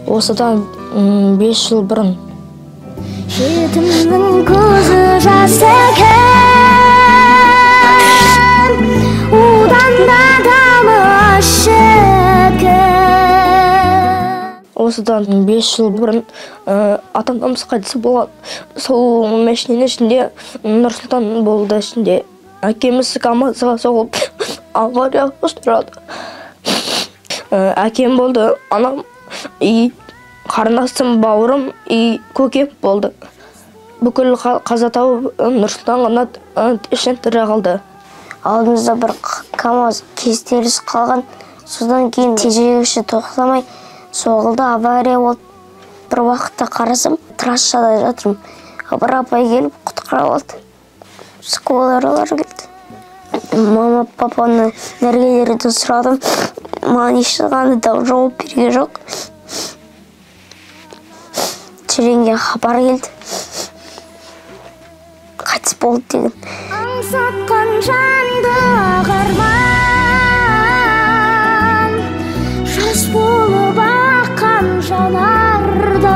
Осыдан 5 жыл бұрын. Жетімнің көзі жас екен, одан да дамы ащы екен. Осыдан 5 жыл бұрын ата-анамыз қайтыс болған. Сол машинаның ішінде Нұрсұлтан болды ішінде. Әкеміз КамАЗға соғылып аварияға ұшырады. Әкем болды, анам и қарындасым, бауырым и көкем болды. Бүкіл қаза тауып Нұрсұлтан ғана ішінен тірі қалды. Алдымызда бір КамАЗ кестеліс қалған. Содан кейін тежегіші тоқтамай соғылды, авария болды. Бір уақытта қарасам, трассада жатырмын. Бір апай келіп құтқарып алды. Сколаралар келді. Мама, папаны, дәрігерлерден сұрадым. Маған ешқандай жауап берген жоқ. Тереңге хабар келді. Қайтыс болды деген. Аңсатқан жанды ағарман, жас болып аққан жанардан.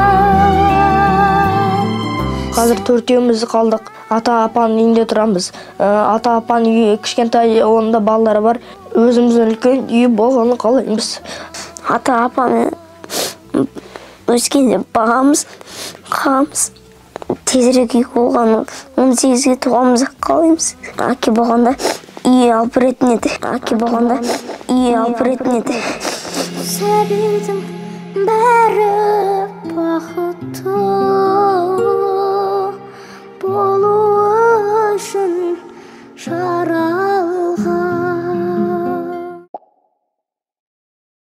Қазір төртеуміз қалдық. Ата-апаның үйінде тұрамыз. Ата-апаның үйі кішкентай, онда балалары бар. Өзіміздің үлкен үй болғанын қалаймыз. Ата-апаны өскенде бағамыз, қағамыз. Тезірек үй болғанын 18-ге туғанымызды қалаймыз. Әке болғанда үй алып беретін еді. Әке болғанда үй алып беретін еді. Сәбидің бәрі бақытты болу үшін жаратылған.